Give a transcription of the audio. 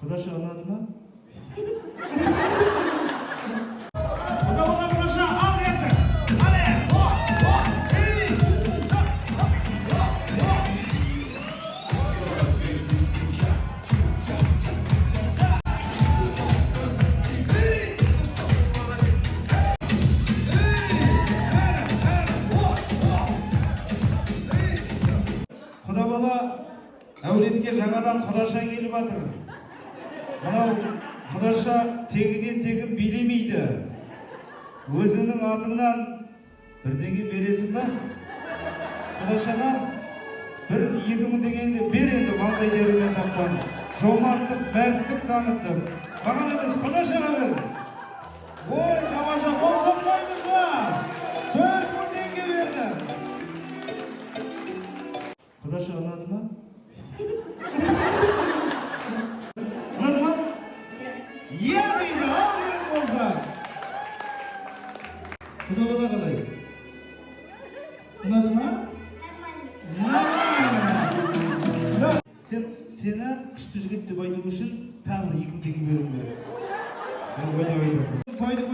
Kudaşı anladı mı? Құда бала әулетке жаңадан құдаша келіп жатыр. Мынау құдаша тегінен тегін билемейді. Өзінің атыңнан бірдеңе бересің ба? Құдашаға бір 2000 теңгеңді бер енді, маңдай терімен тапқан. Жомарттық, мәрттік танытып. Маған емес, құдашаға бер. Ой, тамаша, қол соқпаймыз ба? 4000 теңге берді. Құдаша ұнады ма? Ұнады ма? Иә дейді, ал керек болса. Құда бала қалай? Ұнады ма? Нормально. Сені күшті жігіт деп айту үшін тағы 2000 теңге беруім керек. Мен ойнап айтамын. Тойды